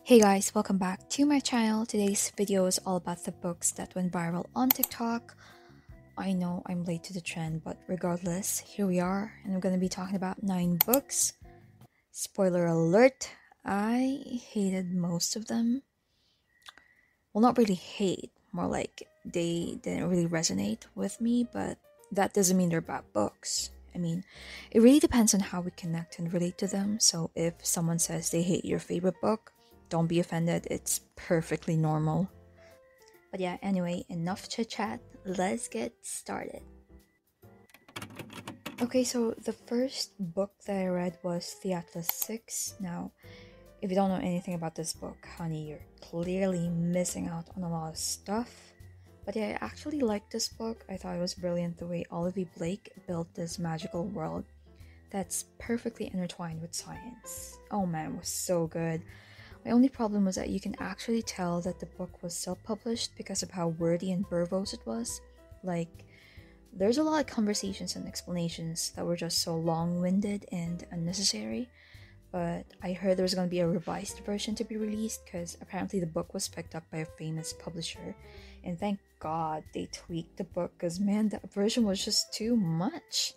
Hey guys, welcome back to my channel. Today's video is all about the books that went viral on TikTok. I know I'm late to the trend, but regardless, here we are, and I'm gonna be talking about 9 books. Spoiler alert, I hated most of them. Well, not really hate, more like they didn't really resonate with me, but that doesn't mean they're bad books. I mean, it really depends on how we connect and relate to them. So if someone says they hate your favorite book, don't be offended, it's perfectly normal. But yeah, anyway, enough chit chat, let's get started. Okay, so the first book that I read was The Atlas 6. Now, if you don't know anything about this book, honey, you're clearly missing out on a lot of stuff. But yeah, I actually liked this book. I thought it was brilliant the way Olivia Blake built this magical world that's perfectly intertwined with science. Oh man, it was so good. My only problem was that you can actually tell that the book was self-published because of how wordy and verbose it was. Like, there's a lot of conversations and explanations that were just so long-winded and unnecessary. But I heard there was going to be a revised version to be released because apparently the book was picked up by a famous publisher. And thank God they tweaked the book because man, that version was just too much.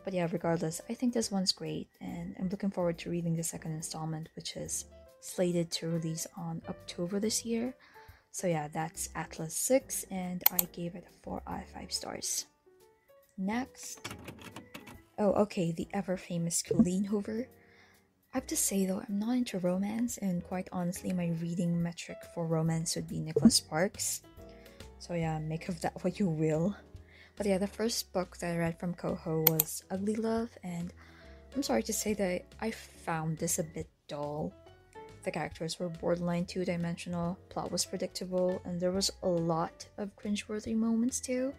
But yeah, regardless, I think this one's great, and I'm looking forward to reading the second installment, which is slated to release on October this year. So yeah, that's Atlas 6, and I gave it 4 out of 5 stars. Next, oh okay, the ever famous Colleen Hoover. I have to say though, I'm not into romance, and quite honestly, my reading metric for romance would be Nicholas Sparks. So yeah, make of that what you will. But yeah, the first book that I read from Coho was Ugly Love, and I'm sorry to say that I found this a bit dull. The characters were borderline two-dimensional, plot was predictable, and there was a lot of cringeworthy moments too.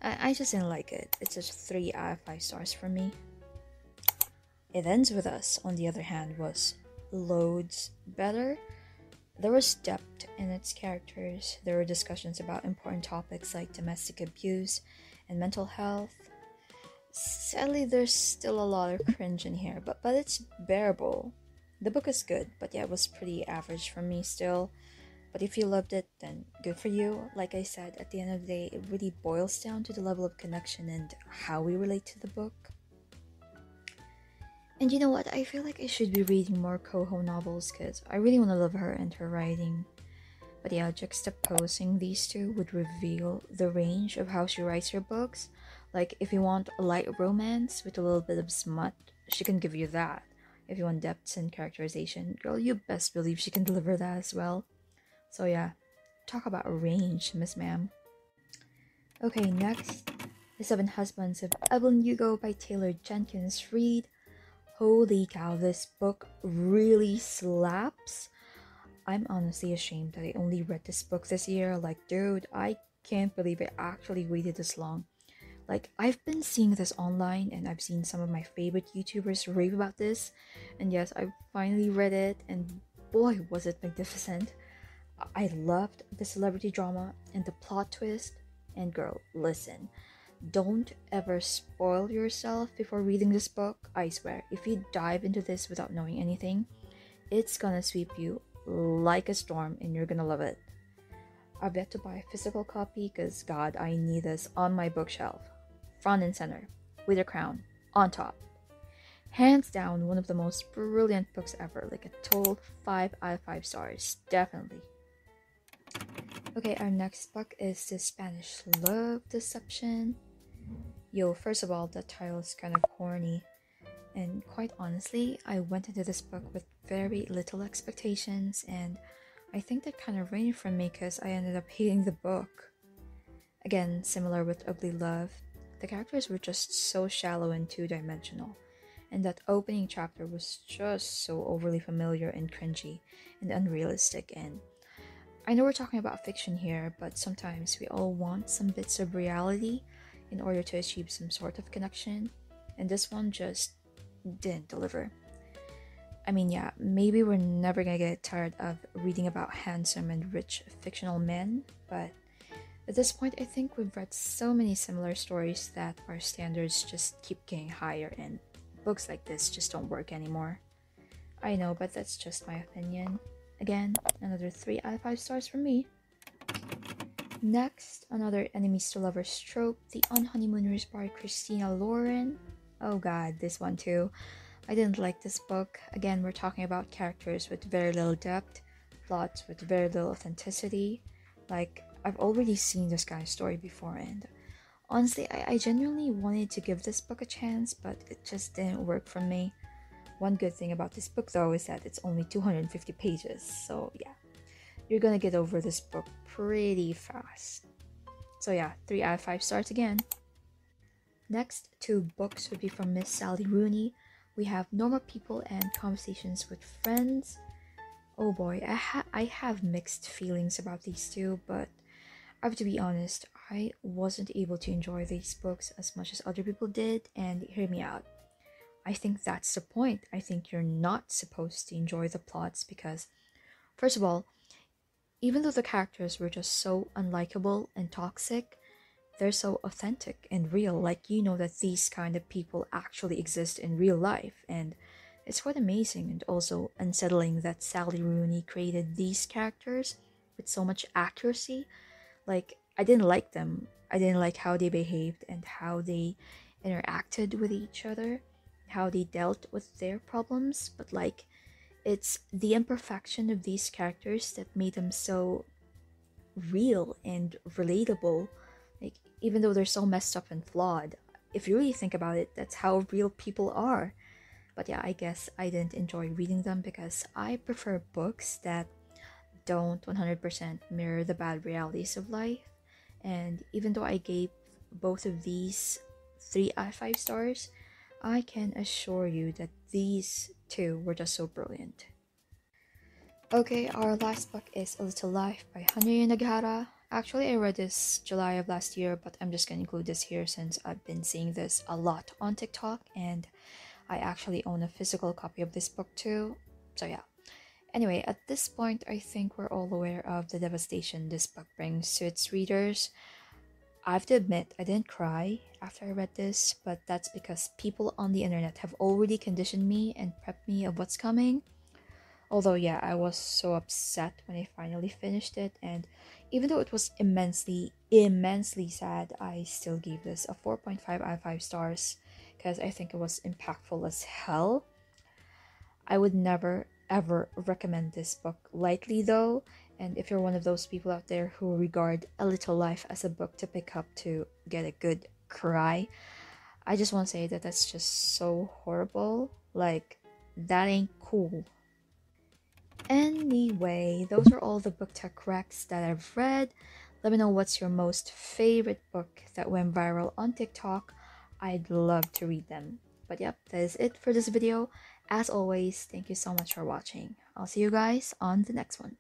I just didn't like it. It's just 3 out of 5 stars for me. It Ends With Us, on the other hand, was loads better. There was depth in its characters. There were discussions about important topics like domestic abuse and mental health. Sadly, there's still a lot of cringe in here, but it's bearable. The book is good, but yeah, it was pretty average for me still. But if you loved it, then good for you. Like I said, at the end of the day, it really boils down to the level of connection and how we relate to the book. And you know what? I feel like I should be reading more Coho novels because I really want to love her and her writing. But yeah, juxtaposing these two would reveal the range of how she writes her books. Like, if you want a light romance with a little bit of smut, she can give you that. If you want depths and characterization, girl, you best believe she can deliver that as well. So yeah, talk about range, Miss Ma'am. Okay, next, The Seven Husbands of Evelyn Hugo by Taylor Jenkins Reid. Holy cow, this book really slaps. I'm honestly ashamed that I only read this book this year. Like, dude, I can't believe I actually waited this long. Like, I've been seeing this online and I've seen some of my favorite YouTubers rave about this. And yes, I finally read it and boy, was it magnificent. I loved the celebrity drama and the plot twist. And girl, listen, don't ever spoil yourself before reading this book. I swear, if you dive into this without knowing anything, it's gonna sweep you like a storm and you're gonna love it. I've yet to buy a physical copy because god, I need this on my bookshelf. Front and center, with a crown, on top. Hands down, one of the most brilliant books ever, like a total 5 out of 5 stars, definitely. Okay, our next book is The Spanish Love Deception. Yo, first of all, the title is kind of corny. And quite honestly, I went into this book with very little expectations, and I think that kind of rained from me because I ended up hating the book. Again, similar with Ugly Love, the characters were just so shallow and two-dimensional, and that opening chapter was just so overly familiar and cringy and unrealistic. And I know we're talking about fiction here, but sometimes we all want some bits of reality in order to achieve some sort of connection, and this one just didn't deliver. I mean, yeah, maybe we're never gonna get tired of reading about handsome and rich fictional men, but at this point, I think we've read so many similar stories that our standards just keep getting higher, and books like this just don't work anymore. I know, but that's just my opinion. Again, another 3 out of 5 stars from me. Next, another enemies to lovers trope, The Unhoneymooners by Christina Lauren. Oh god, this one too. I didn't like this book. Again, we're talking about characters with very little depth, plots with very little authenticity. Like, I've already seen this kind of story before, and honestly, I genuinely wanted to give this book a chance, but it just didn't work for me. One good thing about this book though is that it's only 250 pages, so yeah, you're gonna get over this book pretty fast. So yeah, 3 out of 5 stars again. Next, 2 books would be from Miss Sally Rooney. We have Normal People and Conversations with Friends. Oh boy, I have mixed feelings about these two, but I have to be honest, I wasn't able to enjoy these books as much as other people did, and hear me out. I think that's the point. I think you're not supposed to enjoy the plots because, first of all, even though the characters were just so unlikable and toxic, they're so authentic and real. Like, you know that these kind of people actually exist in real life, and it's quite amazing and also unsettling that Sally Rooney created these characters with so much accuracy. Like, I didn't like them. I didn't like how they behaved and how they interacted with each other, how they dealt with their problems, but like, it's the imperfection of these characters that made them so real and relatable. Like, even though they're so messed up and flawed, if you really think about it, that's how real people are. But yeah, I guess I didn't enjoy reading them because I prefer books that don't 100% mirror the bad realities of life. And even though I gave both of these 3 out of 5 stars, I can assure you that these two were just so brilliant. Okay, our last book is A Little Life by Hanya Nagihara. Actually, I read this July of last year, but I'm just gonna include this here since I've been seeing this a lot on TikTok, and I actually own a physical copy of this book too. So yeah. Anyway, at this point, I think we're all aware of the devastation this book brings to its readers. I have to admit, I didn't cry after I read this, but that's because people on the internet have already conditioned me and prepped me of what's coming. Although, yeah, I was so upset when I finally finished it, and even though it was immensely, immensely sad, I still gave this a 4.5 out of 5 stars because I think it was impactful as hell. I would never ever recommend this book lightly though, and if you're one of those people out there who regard A Little Life as a book to pick up to get a good cry, I just want to say that that's just so horrible. Like, that ain't cool. Anyway, those are all the booktok recs that I've read. Let me know what's your most favorite book that went viral on TikTok. I'd love to read them. But yep, that is it for this video. As always, thank you so much for watching. I'll see you guys on the next one.